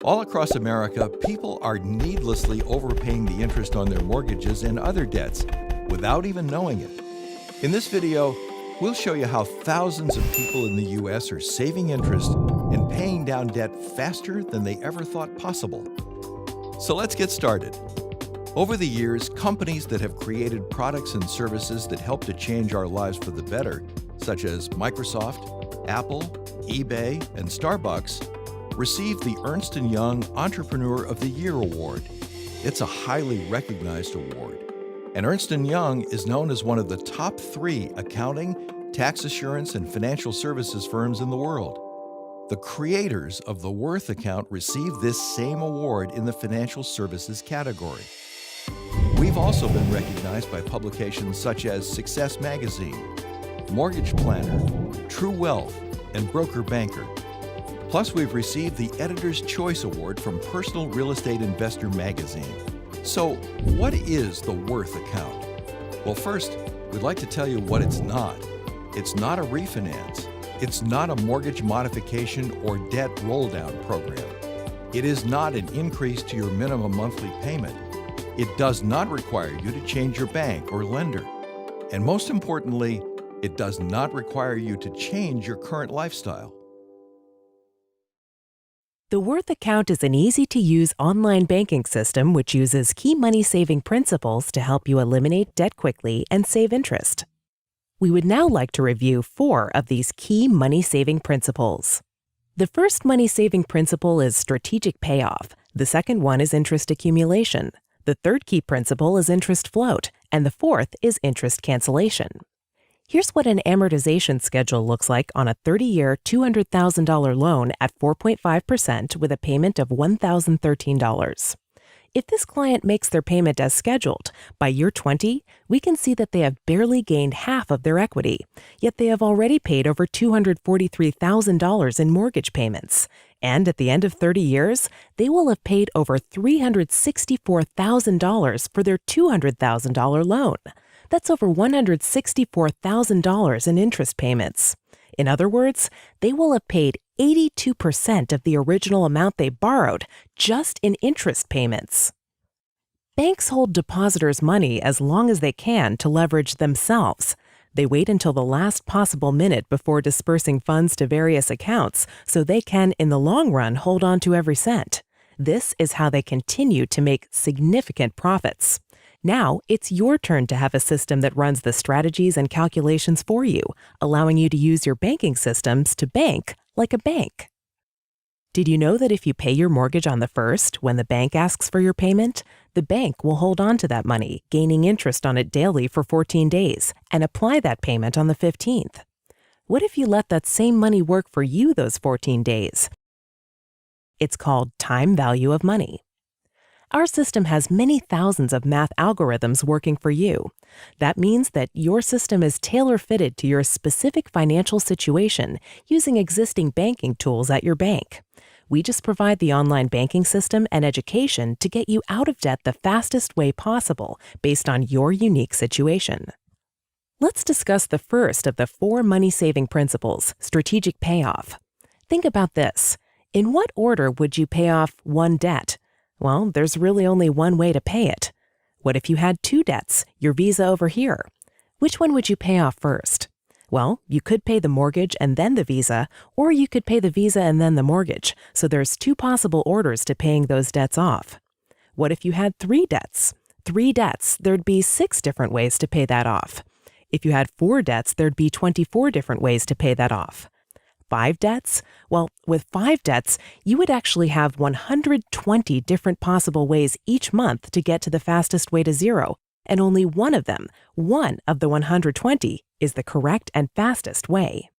All across America, people are needlessly overpaying the interest on their mortgages and other debts without even knowing it. In this video, we'll show you how thousands of people in the U.S. are saving interest and paying down debt faster than they ever thought possible. So let's get started. Over the years, companies that have created products and services that help to change our lives for the better, such as Microsoft, Apple, eBay, and Starbucks, received the Ernst & Young Entrepreneur of the Year Award. It's a highly recognized award, and Ernst & Young is known as one of the top 3 accounting, tax assurance, and financial services firms in the world. The creators of the Worth account received this same award in the financial services category. We've also been recognized by publications such as Success Magazine, Mortgage Planner, True Wealth, and Broker Banker. Plus, we've received the Editor's Choice Award from Personal Real Estate Investor Magazine. So, what is the Worth account? Well, first, we'd like to tell you what it's not. It's not a refinance. It's not a mortgage modification or debt roll-down program. It is not an increase to your minimum monthly payment. It does not require you to change your bank or lender. And most importantly, it does not require you to change your current lifestyle. The Worth account is an easy-to-use online banking system which uses key money-saving principles to help you eliminate debt quickly and save interest. We would now like to review 4 of these key money-saving principles. The first money-saving principle is strategic payoff. The second one is interest accumulation. The third key principle is interest float, and the fourth is interest cancellation. Here's what an amortization schedule looks like on a 30-year, $200,000 loan at 4.5% with a payment of $1,013. If this client makes their payment as scheduled, by year 20, we can see that they have barely gained half of their equity, yet they have already paid over $243,000 in mortgage payments. And at the end of 30 years, they will have paid over $364,000 for their $200,000 loan. That's over $164,000 in interest payments. In other words, they will have paid 82% of the original amount they borrowed just in interest payments. Banks hold depositors' money as long as they can to leverage themselves. They wait until the last possible minute before dispersing funds to various accounts so they can, in the long run, hold on to every cent. This is how they continue to make significant profits. Now, it's your turn to have a system that runs the strategies and calculations for you, allowing you to use your banking systems to bank like a bank. Did you know that if you pay your mortgage on the 1st, when the bank asks for your payment, the bank will hold on to that money, gaining interest on it daily for 14 days, and apply that payment on the 15th? What if you let that same money work for you those 14 days? It's called time value of money. Our system has many thousands of math algorithms working for you. That means that your system is tailor-fitted to your specific financial situation using existing banking tools at your bank. We just provide the online banking system and education to get you out of debt the fastest way possible based on your unique situation. Let's discuss the first of the 4 money-saving principles, strategic payoff. Think about this. In what order would you pay off one debt? Well, there's really only one way to pay it. What if you had 2 debts, your Visa over here? Which one would you pay off first? Well, you could pay the mortgage and then the Visa, or you could pay the Visa and then the mortgage, so there's 2 possible orders to paying those debts off. What if you had 3 debts? 3 debts, there'd be 6 different ways to pay that off. If you had 4 debts, there'd be 24 different ways to pay that off. 5 debts? Well, with 5 debts, you would actually have 120 different possible ways each month to get to the fastest way to zero, and only one of them, one of the 120, is the correct and fastest way.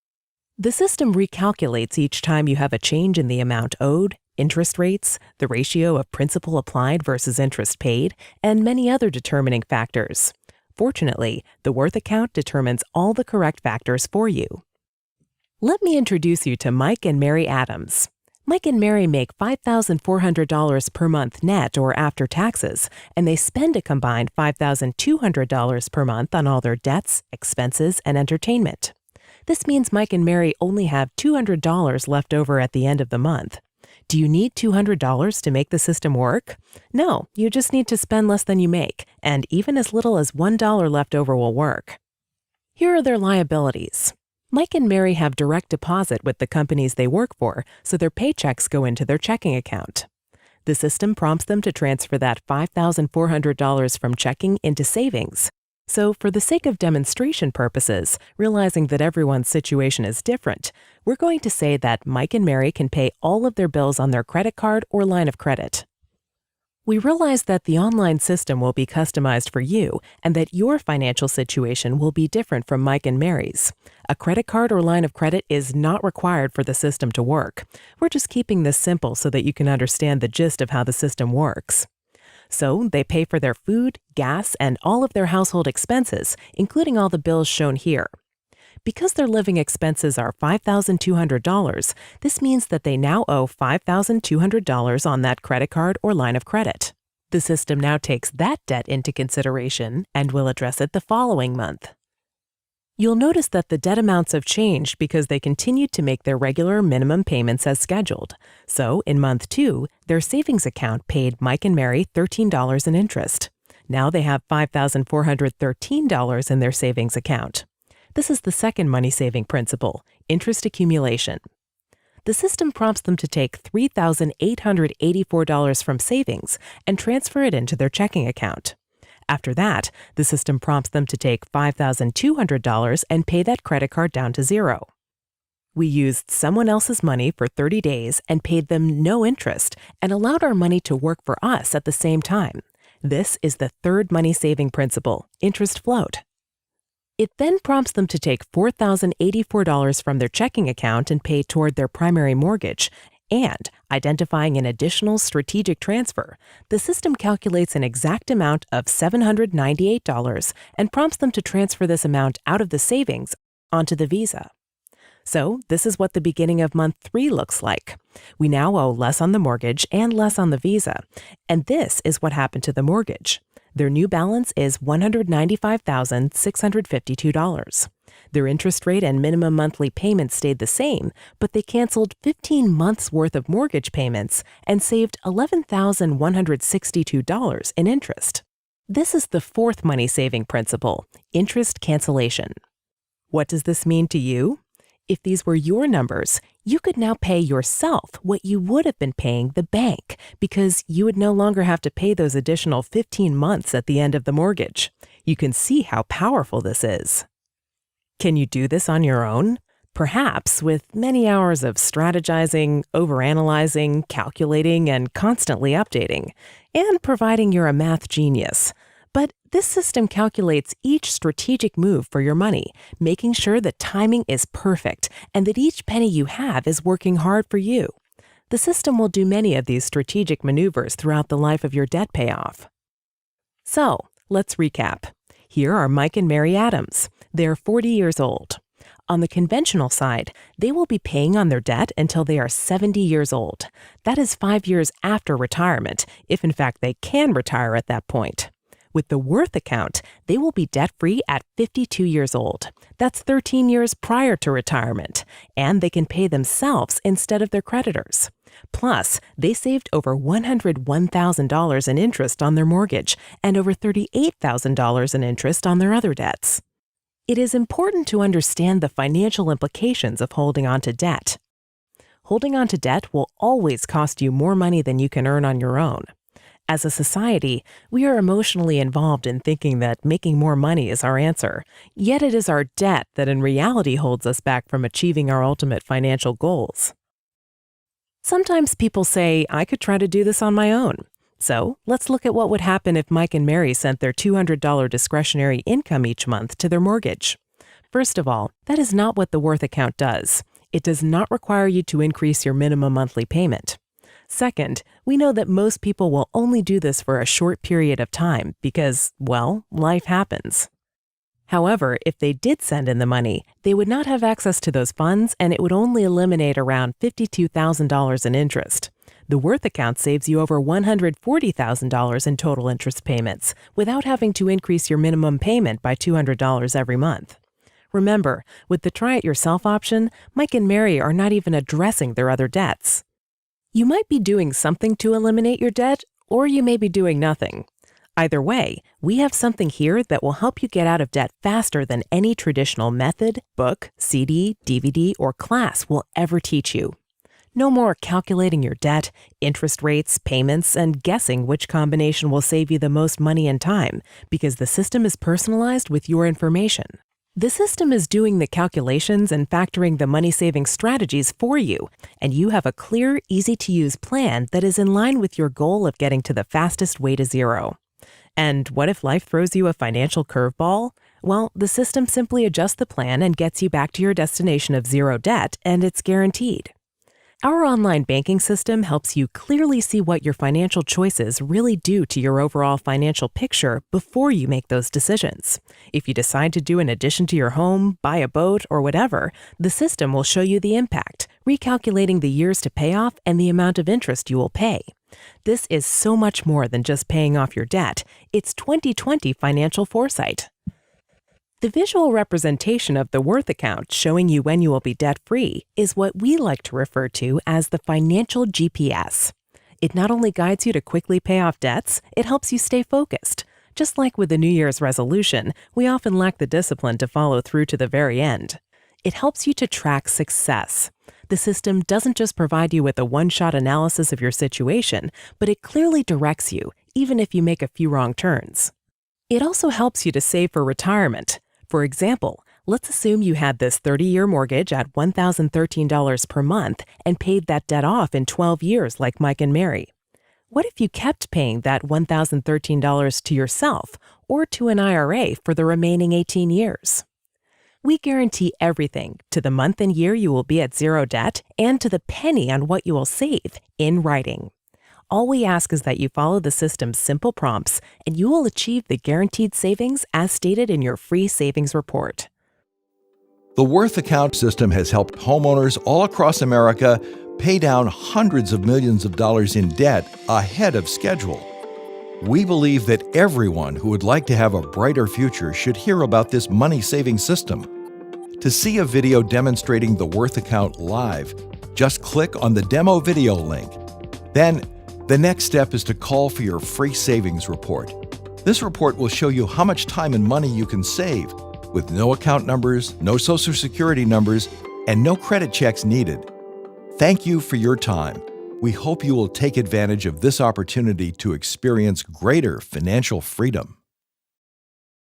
The system recalculates each time you have a change in the amount owed, interest rates, the ratio of principal applied versus interest paid, and many other determining factors. Fortunately, the Worth account determines all the correct factors for you. Let me introduce you to Mike and Mary Adams. Mike and Mary make $5,400 per month net or after taxes, and they spend a combined $5,200 per month on all their debts, expenses, and entertainment. This means Mike and Mary only have $200 left over at the end of the month. Do you need $200 to make the system work? No, you just need to spend less than you make, and even as little as $1 left over will work. Here are their liabilities. Mike and Mary have direct deposit with the companies they work for, so their paychecks go into their checking account. The system prompts them to transfer that $5,400 from checking into savings. So for the sake of demonstration purposes, realizing that everyone's situation is different, we're going to say that Mike and Mary can pay all of their bills on their credit card or line of credit. We realize that the online system will be customized for you and that your financial situation will be different from Mike and Mary's. A credit card or line of credit is not required for the system to work. We're just keeping this simple so that you can understand the gist of how the system works. So they pay for their food, gas, and all of their household expenses, including all the bills shown here. Because their living expenses are $5,200, this means that they now owe $5,200 on that credit card or line of credit. The system now takes that debt into consideration and will address it the following month. You'll notice that the debt amounts have changed because they continued to make their regular minimum payments as scheduled. So in month 2, their savings account paid Mike and Mary $13 in interest. Now they have $5,413 in their savings account. This is the second money-saving principle, interest accumulation. The system prompts them to take $3,884 from savings and transfer it into their checking account. After that, the system prompts them to take $5,200 and pay that credit card down to zero. We used someone else's money for 30 days and paid them no interest and allowed our money to work for us at the same time. This is the third money-saving principle, interest float. It then prompts them to take $4,084 from their checking account and pay toward their primary mortgage, and, identifying an additional strategic transfer, the system calculates an exact amount of $798 and prompts them to transfer this amount out of the savings onto the Visa. So this is what the beginning of month 3 looks like. We now owe less on the mortgage and less on the Visa, and this is what happened to the mortgage. Their new balance is $195,652. Their interest rate and minimum monthly payments stayed the same, but they canceled 15 months' worth of mortgage payments and saved $11,162 in interest. This is the fourth money-saving principle, interest cancellation. What does this mean to you? If these were your numbers, you could now pay yourself what you would have been paying the bank because you would no longer have to pay those additional 15 months at the end of the mortgage. You can see how powerful this is. Can you do this on your own? Perhaps with many hours of strategizing, overanalyzing, calculating, and constantly updating, and providing you're a math genius. But this system calculates each strategic move for your money, making sure that timing is perfect and that each penny you have is working hard for you. The system will do many of these strategic maneuvers throughout the life of your debt payoff. So, let's recap. Here are Mike and Mary Adams. They're 40 years old. On the conventional side, they will be paying on their debt until they are 70 years old. That is 5 years after retirement, if in fact they can retire at that point. With the Worth account, they will be debt-free at 52 years old. That's 13 years prior to retirement, and they can pay themselves instead of their creditors. Plus, they saved over $101,000 in interest on their mortgage and over $38,000 in interest on their other debts. It is important to understand the financial implications of holding on to debt. Holding on to debt will always cost you more money than you can earn on your own. As a society, we are emotionally involved in thinking that making more money is our answer, yet it is our debt that in reality holds us back from achieving our ultimate financial goals. Sometimes people say, I could try to do this on my own. So let's look at what would happen if Mike and Mary sent their $200 discretionary income each month to their mortgage. First of all, that is not what the Worth account does. It does not require you to increase your minimum monthly payment. Second, we know that most people will only do this for a short period of time because, well, life happens. However, if they did send in the money, they would not have access to those funds and it would only eliminate around $52,000 in interest. The Worth account saves you over $140,000 in total interest payments without having to increase your minimum payment by $200 every month. Remember, with the try-it-yourself option, Mike and Mary are not even addressing their other debts. You might be doing something to eliminate your debt, or you may be doing nothing. Either way, we have something here that will help you get out of debt faster than any traditional method, book, CD, DVD, or class will ever teach you. No more calculating your debt, interest rates, payments, and guessing which combination will save you the most money and time, because the system is personalized with your information. The system is doing the calculations and factoring the money-saving strategies for you, and you have a clear, easy-to-use plan that is in line with your goal of getting to the fastest way to zero. And what if life throws you a financial curveball? Well, the system simply adjusts the plan and gets you back to your destination of zero debt, and it's guaranteed. Our online banking system helps you clearly see what your financial choices really do to your overall financial picture before you make those decisions. If you decide to do an addition to your home, buy a boat, or whatever, the system will show you the impact, recalculating the years to pay off and the amount of interest you will pay. This is so much more than just paying off your debt. It's 2020 financial foresight. The visual representation of the Worth account showing you when you will be debt-free is what we like to refer to as the financial GPS. It not only guides you to quickly pay off debts, it helps you stay focused. Just like with the New Year's resolution, we often lack the discipline to follow through to the very end. It helps you to track success. The system doesn't just provide you with a one-shot analysis of your situation, but it clearly directs you, even if you make a few wrong turns. It also helps you to save for retirement. For example, let's assume you had this 30-year mortgage at $1,013 per month and paid that debt off in 12 years like Mike and Mary. What if you kept paying that $1,013 to yourself or to an IRA for the remaining 18 years? We guarantee everything, to the month and year you will be at zero debt and to the penny on what you will save, in writing. All we ask is that you follow the system's simple prompts, and you will achieve the guaranteed savings as stated in your free savings report. The Worth account system has helped homeowners all across America pay down hundreds of millions of dollars in debt ahead of schedule. We believe that everyone who would like to have a brighter future should hear about this money-saving system. To see a video demonstrating the Worth account live, just click on the demo video link. Then, the next step is to call for your free savings report. This report will show you how much time and money you can save, with no account numbers, no Social Security numbers, and no credit checks needed. Thank you for your time. We hope you will take advantage of this opportunity to experience greater financial freedom.